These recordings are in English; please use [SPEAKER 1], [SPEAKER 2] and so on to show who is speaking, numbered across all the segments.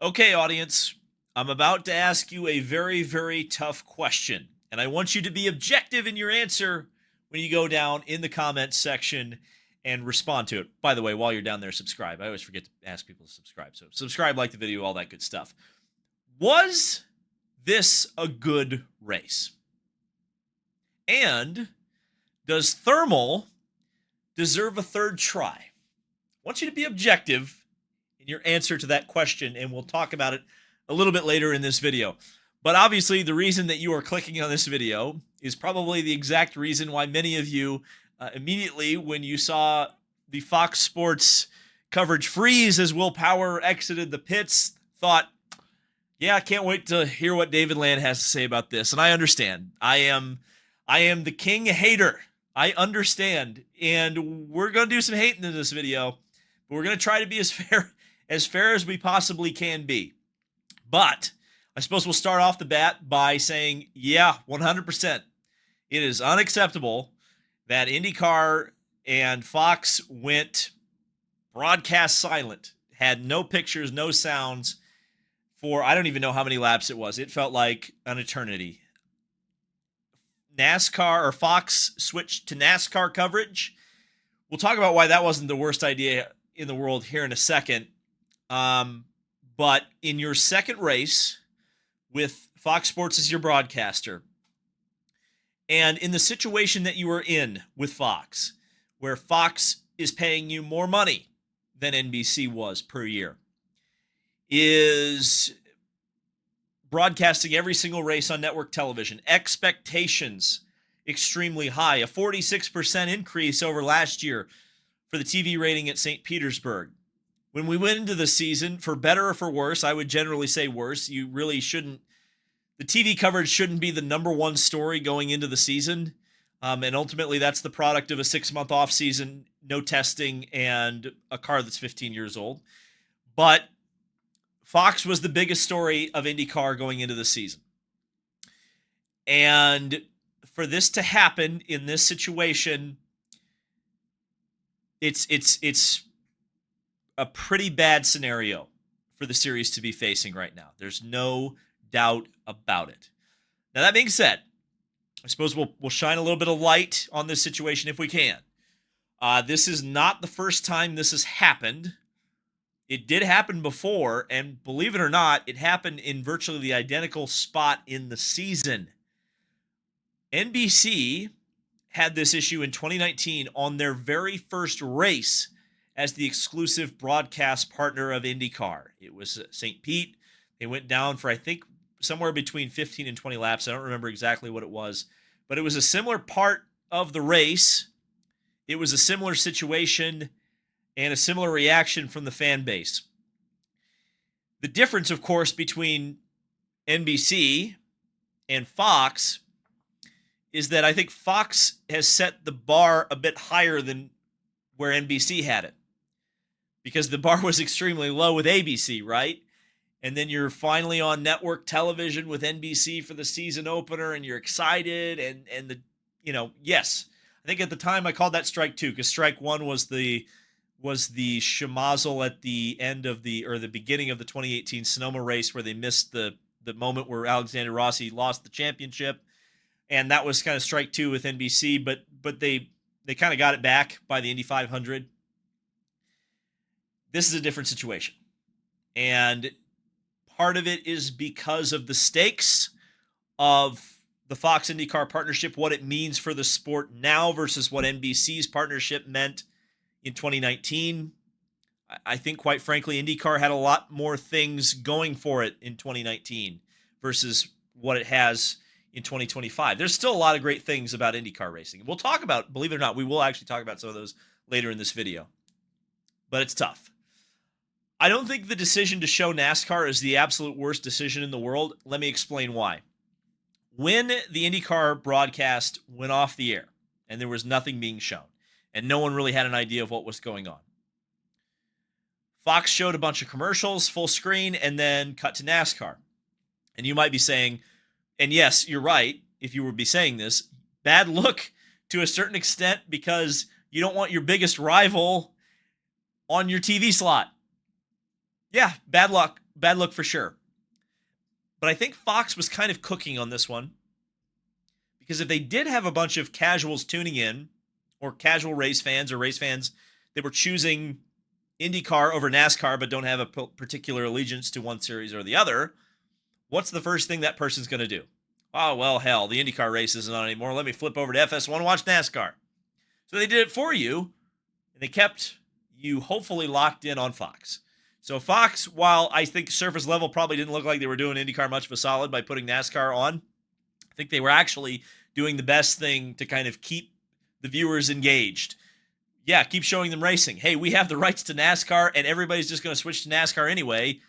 [SPEAKER 1] Okay, audience, I'm about to ask you a very, very tough question, and I want you to be objective in your answer when you go down in the comments section and respond to it. By the way, while you're down there, subscribe. I always forget to ask people to subscribe. So, subscribe, like the video, all that good stuff. Was this a good race? And does Thermal deserve a third try? I want you to be objective in your answer to that question, and we'll talk about it a little bit later in this video. But obviously, the reason that you are clicking on this video is probably the exact reason why many of you immediately, when you saw the Fox Sports coverage freeze as Will Power exited the pits, thought, yeah, I can't wait to hear what David Land has to say about this. And I understand. I am the king hater. I understand. And we're going to do some hating in this video, but we're going to try to be as fair as we possibly can be. But I suppose we'll start off the bat by saying, yeah, 100%. It is unacceptable that IndyCar and Fox went broadcast silent, had no pictures, no sounds for, I don't even know how many laps it was. It felt like an eternity. NASCAR or Fox switched to NASCAR coverage. We'll talk about why that wasn't the worst idea in the world here in a second. But in your second race with Fox Sports as your broadcaster, and in the situation that you were in with Fox, where Fox is paying you more money than NBC was per year, is broadcasting every single race on network television, expectations extremely high, a 46% increase over last year for the TV rating at St. Petersburg. When we went into the season, for better or for worse, I would generally say worse, you really shouldn't, the TV coverage shouldn't be the number one story going into the season. And ultimately, that's the product of a 6-month off season, no testing, and a car that's 15 years old. But Fox was the biggest story of IndyCar going into the season. And for this to happen in this situation, it's a pretty bad scenario for the series to be facing right now. There's no doubt about it. Now, that being said, I suppose we'll shine a little bit of light on this situation if we can. This is not the first time this has happened. It did happen before, and believe it or not, it happened in virtually the identical spot in the season. NBC had this issue in 2019 on their very first race as the exclusive broadcast partner of IndyCar. It was St. Pete. They went down for, I think, somewhere between 15 and 20 laps. I don't remember exactly what it was, but it was a similar part of the race. It was a similar situation and a similar reaction from the fan base. The difference, of course, between NBC and Fox is that I think Fox has set the bar a bit higher than where NBC had it, because the bar was extremely low with ABC, right? And then you're finally on network television with NBC for the season opener, and you're excited, and the, yes, I think at the time I called that strike 2, because strike 1 was the schmozzle at the end of the beginning of the 2018 Sonoma race, where they missed the moment where Alexander Rossi lost the championship, and that was kind of strike 2 with NBC, but they kind of got it back by the Indy 500. This is a different situation, and part of it is because of the stakes of the Fox IndyCar partnership, what it means for the sport now versus what NBC's partnership meant in 2019. I think, quite frankly, IndyCar had a lot more things going for it in 2019 versus what it has in 2025. There's still a lot of great things about IndyCar racing. We'll talk about, believe it or not, we will actually talk about some of those later in this video. But it's tough. I don't think the decision to show NASCAR is the absolute worst decision in the world. Let me explain why. When the IndyCar broadcast went off the air and there was nothing being shown and no one really had an idea of what was going on, Fox showed a bunch of commercials, full screen, and then cut to NASCAR. And you might be saying, and yes, you're right, if you would be saying this, bad look to a certain extent, because you don't want your biggest rival on your TV slot. Yeah, bad luck. bad look for sure. But I think Fox was kind of cooking on this one, because if they did have a bunch of casuals tuning in, or casual race fans or race fans that were choosing IndyCar over NASCAR but don't have a particular allegiance to one series or the other, what's the first thing that person's going to do? Oh, well, hell, the IndyCar race isn't on anymore. Let me flip over to FS1 and watch NASCAR. So they did it for you, and they kept you hopefully locked in on Fox. So Fox, while I think surface level probably didn't look like they were doing IndyCar much of a solid by putting NASCAR on, I think they were actually doing the best thing to kind of keep the viewers engaged. Yeah, keep showing them racing. Hey, we have the rights to NASCAR, and everybody's just going to switch to NASCAR anyway.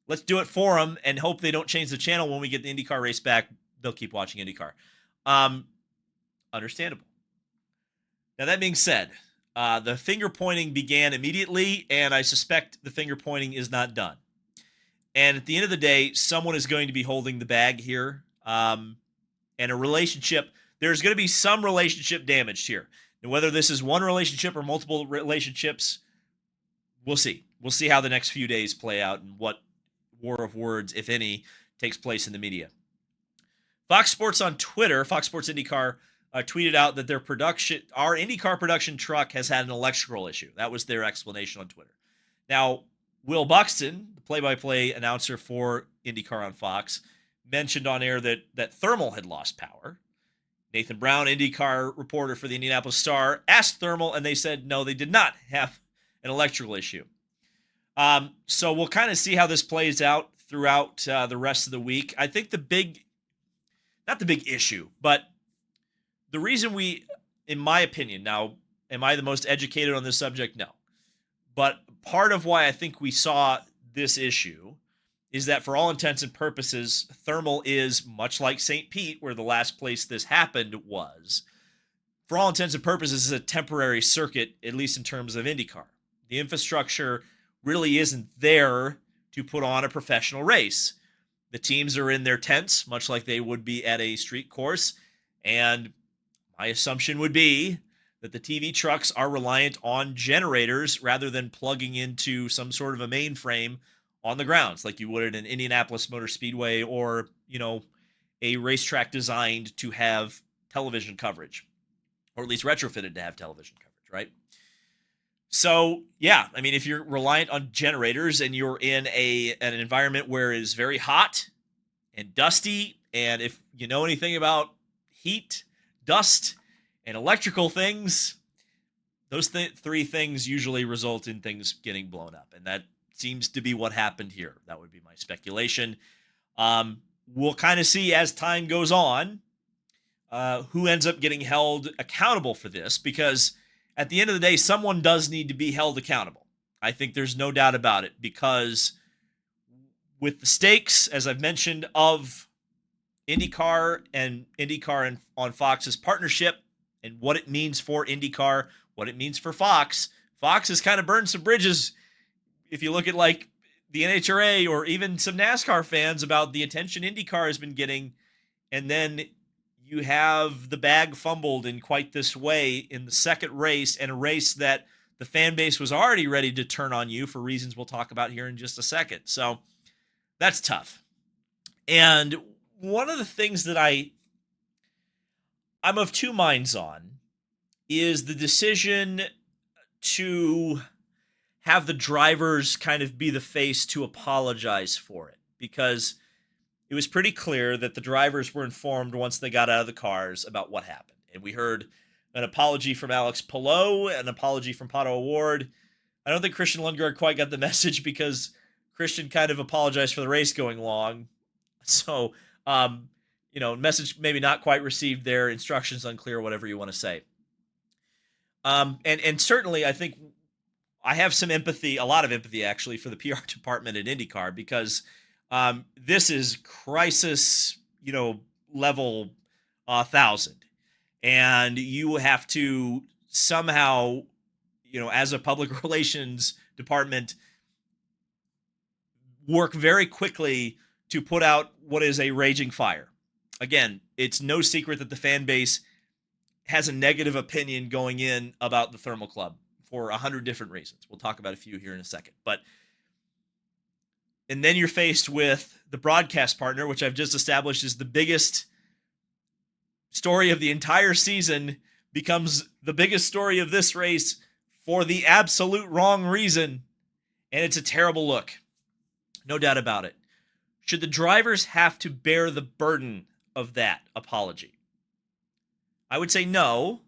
[SPEAKER 1] Let's do it for them and hope they don't change the channel when we get the IndyCar race back. They'll keep watching IndyCar. Understandable. Now, that being said, the finger pointing began immediately, and I suspect the finger pointing is not done. And at the end of the day, someone is going to be holding the bag here. And a relationship, there's going to be some relationship damaged here. And whether this is one relationship or multiple relationships, we'll see. We'll see how the next few days play out and what war of words, if any, takes place in the media. Fox Sports on Twitter, Fox Sports IndyCar, tweeted out that our IndyCar production truck has had an electrical issue. That was their explanation on Twitter. Now, Will Buxton, the play-by-play announcer for IndyCar on Fox, mentioned on air that Thermal had lost power. Nathan Brown, IndyCar reporter for the Indianapolis Star, asked Thermal, and they said no, they did not have an electrical issue. So we'll kind of see how this plays out throughout the rest of the week. I think not the big issue, but the reason in my opinion, now, am I the most educated on this subject? No. But part of why I think we saw this issue is that for all intents and purposes, Thermal is much like St. Pete, where the last place this happened was. For all intents and purposes, is a temporary circuit, at least in terms of IndyCar. The infrastructure really isn't there to put on a professional race. The teams are in their tents, much like they would be at a street course, and my assumption would be that the TV trucks are reliant on generators rather than plugging into some sort of a mainframe on the grounds, like you would at an Indianapolis Motor Speedway or, a racetrack designed to have television coverage, or at least retrofitted to have television coverage, right? So, yeah, I mean, if you're reliant on generators and you're in an environment where it is very hot and dusty, and if you know anything about heat, dust, and electrical things, those three things usually result in things getting blown up, and that seems to be what happened here. That would be my speculation. We'll kind of see as time goes on who ends up getting held accountable for this, because at the end of the day, someone does need to be held accountable. I think there's no doubt about it, because with the stakes, as I've mentioned, of IndyCar and on Fox's partnership and what it means for IndyCar, what it means for Fox, Fox has kind of burned some bridges. If you look at like the NHRA or even some NASCAR fans about the attention IndyCar has been getting, and then you have the bag fumbled in quite this way in the second race, and a race that the fan base was already ready to turn on you for reasons we'll talk about here in just a second. So that's tough. And one of the things that I'm of two minds on is the decision to have the drivers kind of be the face to apologize for it, because it was pretty clear that the drivers were informed once they got out of the cars about what happened. And we heard an apology from Alex Palou, an apology from Pato O'Ward. I don't think Christian Lundgaard quite got the message, because Christian kind of apologized for the race going long. So, message maybe not quite received there, instructions unclear, whatever you want to say. And certainly I think I have some empathy, a lot of empathy actually, for the PR department at IndyCar, because this is crisis, level 1,000. And you have to somehow, as a public relations department, work very quickly to put out what is a raging fire. Again, it's no secret that the fan base has a negative opinion going in about the Thermal Club for 100 different reasons. We'll talk about a few here in a second. But And then you're faced with the broadcast partner, which I've just established is the biggest story of the entire season, becomes the biggest story of this race for the absolute wrong reason. And it's a terrible look. No doubt about it. Should the drivers have to bear the burden of that apology? I would say no,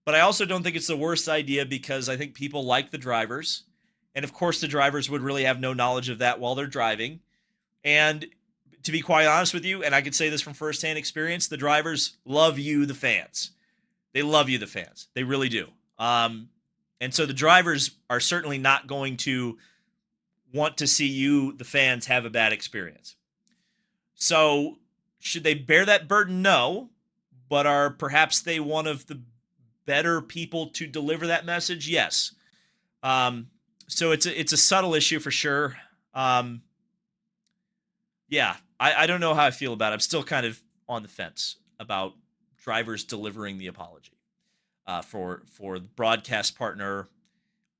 [SPEAKER 1] but I also don't think it's the worst idea because I think people like the drivers. And of course, the drivers would really have no knowledge of that while they're driving. And to be quite honest with you, and I can say this from firsthand experience, the drivers love you, the fans. They love you, the fans. They really do. And so the drivers are certainly not going to want to see you, the fans, have a bad experience. So should they bear that burden? No. But are perhaps they one of the better people to deliver that message? Yes. So it's a subtle issue for sure. Yeah, I don't know how I feel about it. I'm still kind of on the fence about drivers delivering the apology for the broadcast partner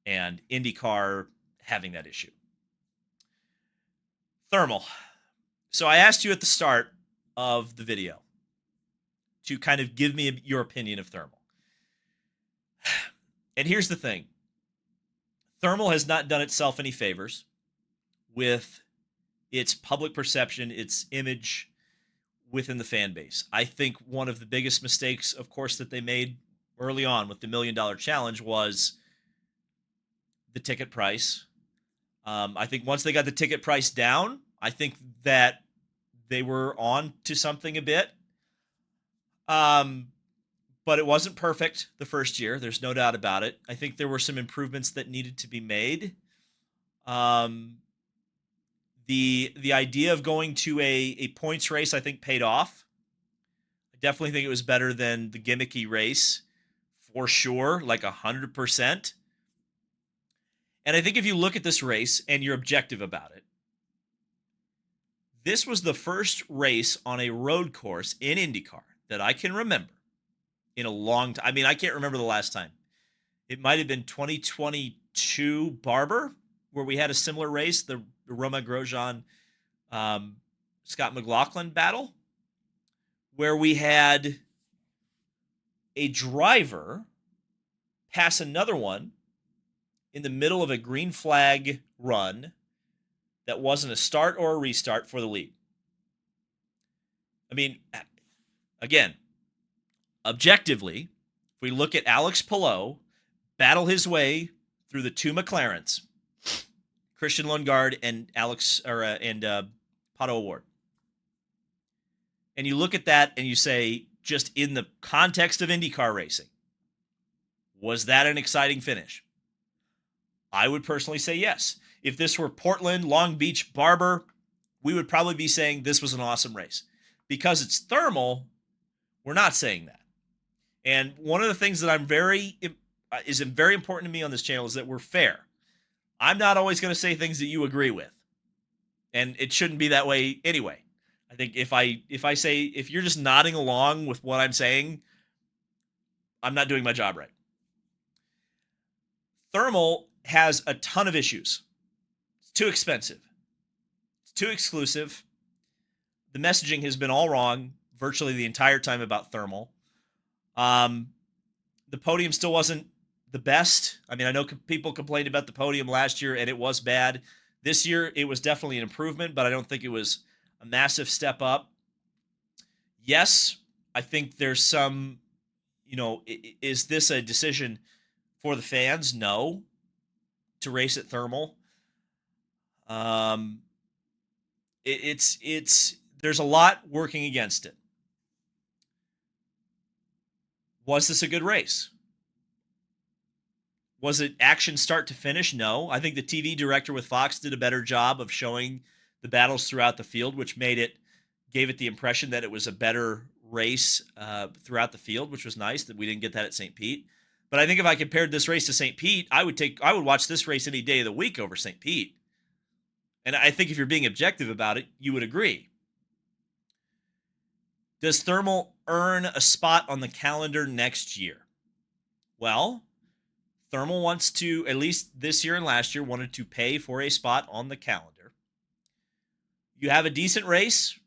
[SPEAKER 1] and IndyCar having that issue. Thermal. So I asked you at the start of the video to kind of give me your opinion of Thermal. And here's the thing. Thermal has not done itself any favors with its public perception, its image within the fan base. I think one of the biggest mistakes, of course, that they made early on with the $1 Million Challenge was the ticket price. I think once they got the ticket price down, I think that they were on to something a bit. But it wasn't perfect the first year. There's no doubt about it. I think there were some improvements that needed to be made. The idea of going to a points race, I think, paid off. I definitely think it was better than the gimmicky race, for sure, like 100%. And I think if you look at this race and you're objective about it, this was the first race on a road course in IndyCar that I can remember in a long time. I mean, I can't remember the last time. It might have been 2022 Barber, where we had a similar race, the Romain Grosjean, Scott McLaughlin battle, where we had a driver pass another one in the middle of a green flag run that wasn't a start or a restart for the lead. I mean, again, objectively, if we look at Alex Palou battle his way through the two McLarens, Christian Lundgaard and Pato O'Ward, and you look at that and you say, just in the context of IndyCar racing, was that an exciting finish? I would personally say yes. If this were Portland, Long Beach, Barber, we would probably be saying this was an awesome race. Because it's Thermal, we're not saying that. And one of the things that is very important to me on this channel is that we're fair. I'm not always going to say things that you agree with. And it shouldn't be that way anyway. I think if you're just nodding along with what I'm saying, I'm not doing my job right. Thermal has a ton of issues. It's too expensive. It's too exclusive. The messaging has been all wrong virtually the entire time about Thermal. The podium still wasn't the best. I mean, I know people complained about the podium last year, and it was bad. This year, it was definitely an improvement, but I don't think it was a massive step up. Yes, I think there's some, is this a decision for the fans? No. To race at Thermal. There's a lot working against it. Was this a good race? Was it action start to finish? No. I think the TV director with Fox did a better job of showing the battles throughout the field, which gave it the impression that it was a better race throughout the field, which was nice that we didn't get that at St. Pete. But I think if I compared this race to St. Pete, I would watch this race any day of the week over St. Pete. And I think if you're being objective about it, you would agree. Does Thermal earn a spot on the calendar next year? Well, Thermal wants to, at least this year and last year, wanted to pay for a spot on the calendar. You have a decent race,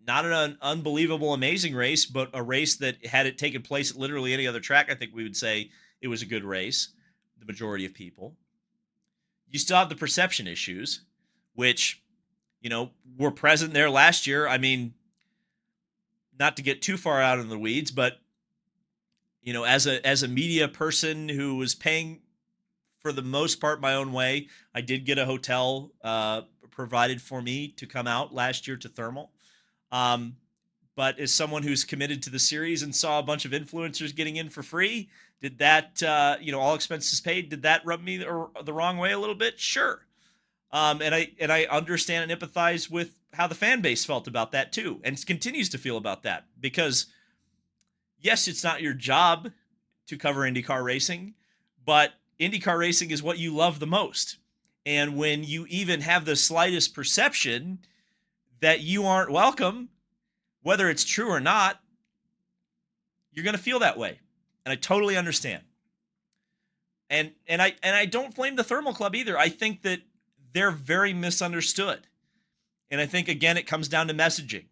[SPEAKER 1] not an unbelievable, amazing race, but a race that had it taken place at literally any other track, I think we would say it was a good race, the majority of people. You still have the perception issues, which, were present there last year. I mean, not to get too far out in the weeds, but, as a media person who was paying for the most part my own way, I did get a hotel provided for me to come out last year to Thermal. But as someone who's committed to the series and saw a bunch of influencers getting in for free, did that, all expenses paid, did that rub me the wrong way a little bit? Sure. And I understand and empathize with how the fan base felt about that too, and continues to feel about that, because yes, it's not your job to cover IndyCar racing, but IndyCar racing is what you love the most. And when you even have the slightest perception that you aren't welcome, whether it's true or not, you're going to feel that way. And I totally understand. And I don't blame the Thermal Club either. I think that they're very misunderstood. And I think, again, it comes down to messaging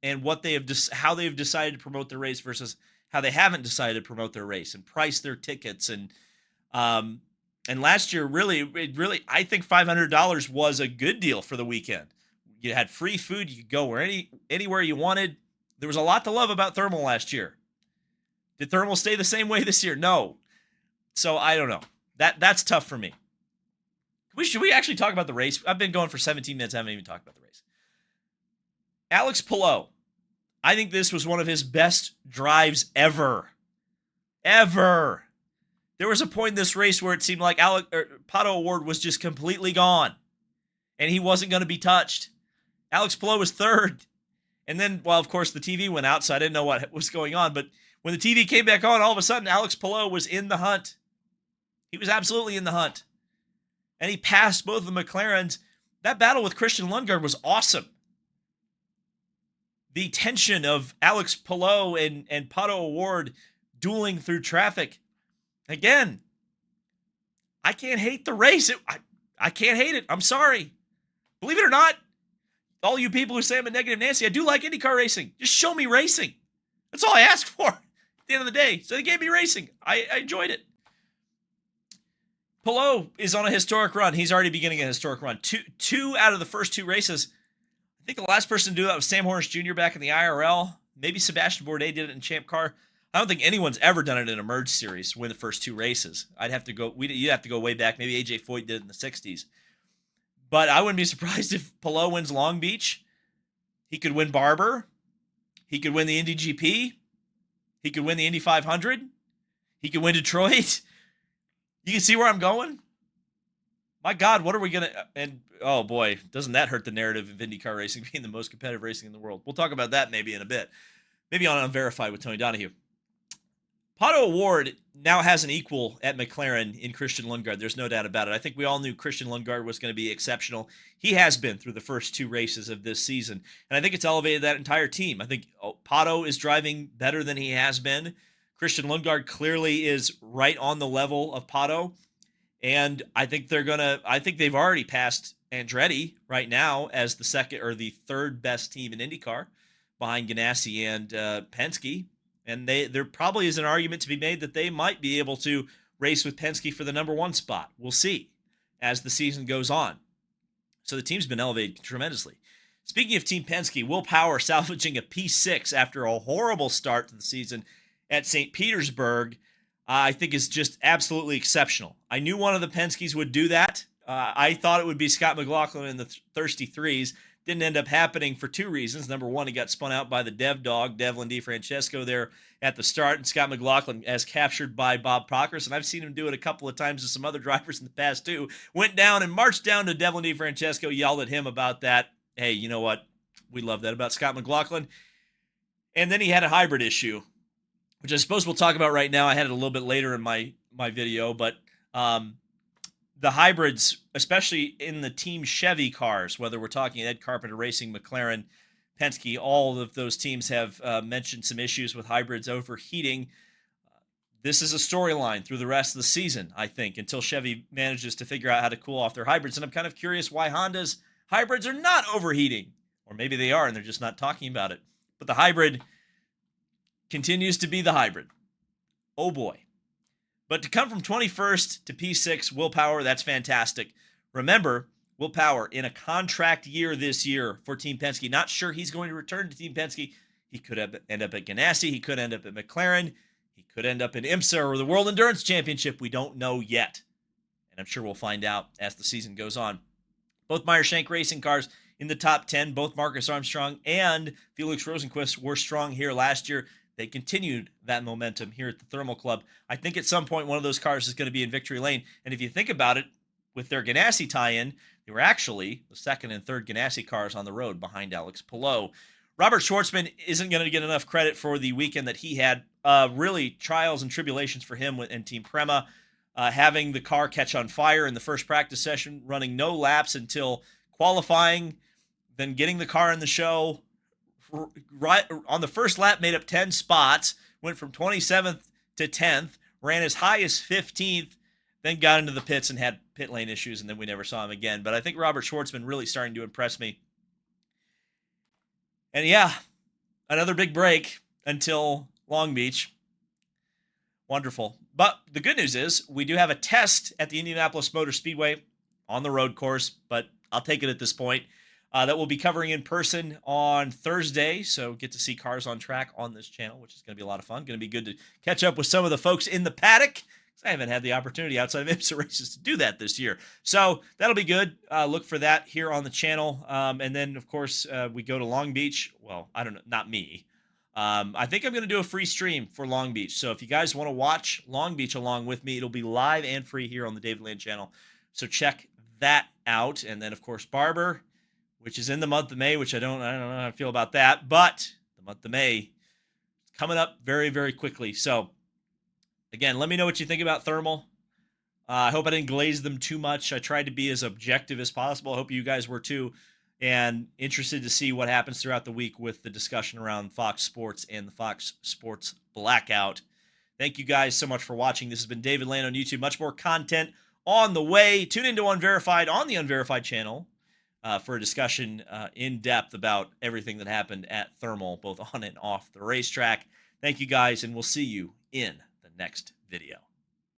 [SPEAKER 1] and what they have how they've decided to promote their race versus how they haven't decided to promote their race and price their tickets. And last year, really, I think $500 was a good deal for the weekend. You had free food. You could go anywhere you wanted. There was a lot to love about Thermal last year. Did Thermal stay the same way this year? No. So I don't know. That's tough for me. Should we actually talk about the race? I've been going for 17 minutes. I haven't even talked about the race. Alex Palou. I think this was one of his best drives ever. Ever. There was a point in this race where it seemed like Pato O'Ward was just completely gone. And he wasn't going to be touched. Alex Palou was third. And then, well, of course, the TV went out, so I didn't know what was going on. But when the TV came back on, all of a sudden, Alex Palou was in the hunt. He was absolutely in the hunt. And he passed both of the McLarens. That battle with Christian Lundgaard was awesome. The tension of Alex Palou and Pato O'Ward dueling through traffic. Again, I can't hate the race. I can't hate it. I'm sorry. Believe it or not, all you people who say I'm a negative Nancy, I do like IndyCar racing. Just show me racing. That's all I ask for at the end of the day. So they gave me racing. I enjoyed it. Palou is on a historic run. He's already beginning a historic run. Two out of the first two races. I think the last person to do that was Sam Hornish Jr. back in the IRL. Maybe Sebastian Bourdais did it in Champ Car. I don't think anyone's ever done it in a merge series, win the first two races. You'd have to go way back. Maybe AJ Foyt did it in the 60s. But I wouldn't be surprised if Palou wins Long Beach. He could win Barber. He could win the Indy GP. He could win the Indy 500. He could win Detroit. You can see where I'm going? My God, what are we going to... And, oh boy, doesn't that hurt the narrative of IndyCar racing being the most competitive racing in the world? We'll talk about that maybe in a bit. Maybe on Unverified with Tony Donahue. Pato O'Ward now has an equal at McLaren in Christian Lundgaard. There's no doubt about it. I think we all knew Christian Lundgaard was going to be exceptional. He has been through the first two races of this season, and I think it's elevated that entire team. I think Pato is driving better than he has been. Christian Lundgaard clearly is right on the level of Pato, and I think they've already passed Andretti right now as the second or the third best team in IndyCar behind Ganassi and Penske. And there probably is an argument to be made that they might be able to race with Penske for the number one spot. We'll see as the season goes on. So the team's been elevated tremendously. Speaking of Team Penske, Will Power salvaging a P6 after a horrible start to the season at St. Petersburg, I think is just absolutely exceptional. I knew one of the Penskes would do that. I thought it would be Scott McLaughlin in the Thirsty Threes. Didn't end up happening for two reasons. Number one, he got spun out by the dev dog, Devlin DeFrancesco, there at the start, and Scott McLaughlin as captured by Bob Proctor. And I've seen him do it a couple of times with some other drivers in the past too. Went down and marched down to Devlin DeFrancesco, yelled at him about that. Hey, you know what? We love that about Scott McLaughlin. And then he had a hybrid issue, which I suppose we'll talk about right now. I had it a little bit later in my video, but the hybrids, especially in the Team Chevy cars, whether we're talking Ed Carpenter Racing, McLaren, Penske, all of those teams have mentioned some issues with hybrids overheating. This is a storyline through the rest of the season, I think, until Chevy manages to figure out how to cool off their hybrids. And I'm kind of curious why Honda's hybrids are not overheating. Or maybe they are and they're just not talking about it. But the hybrid continues to be the hybrid. Oh boy. But to come from 21st to P6, Will Power, that's fantastic. Remember, Will Power in a contract year this year for Team Penske. Not sure he's going to return to Team Penske. He could end up at Ganassi. He could end up at McLaren. He could end up in IMSA or the World Endurance Championship. We don't know yet. And I'm sure we'll find out as the season goes on. Both Meyer-Shank racing cars in the top 10. Both Marcus Armstrong and Felix Rosenqvist were strong here last year. They continued that momentum here at the Thermal Club. I think at some point one of those cars is going to be in victory lane. And if you think about it, with their Ganassi tie-in, they were actually the second and third Ganassi cars on the road behind Alex Palou. Robert Schwartzman isn't going to get enough credit for the weekend that he had. Really trials and tribulations for him and Team Prema. Having the car catch on fire in the first practice session, running no laps until qualifying, then getting the car in the show. Right on the first lap, made up 10 spots, went from 27th to 10th, ran as high as 15th, then got into the pits and had pit lane issues, and then we never saw him again. But I think Robert Schwartzman really starting to impress me. And yeah, another big break until Long Beach. Wonderful. But the good news is we do have a test at the Indianapolis Motor Speedway on the road course, but I'll take it at this point. That we'll be covering in person on Thursday, so get to see cars on track on this channel, which is going to be a lot of fun. Going to be good to catch up with some of the folks in the paddock, because I haven't had the opportunity outside of IMSA races to do that this year. So that'll be good. Look for that here on the channel. And then, of course, we go to Long Beach. Well, I don't know, not me. I think I'm going to do a free stream for Long Beach. So if you guys want to watch Long Beach along with me, it'll be live and free here on the David Land channel. So check that out. And then, of course, Barber, which is in the month of May, which I don't know how I feel about that, but the month of May is coming up very, very quickly. So, again, let me know what you think about Thermal. I hope I didn't glaze them too much. I tried to be as objective as possible. I hope you guys were too, and interested to see what happens throughout the week with the discussion around Fox Sports and the Fox Sports Blackout. Thank you guys so much for watching. This has been David Land on YouTube. Much more content on the way. Tune into Unverified on the Unverified channel. For a discussion in depth about everything that happened at Thermal, both on and off the racetrack. Thank you guys, and we'll see you in the next video.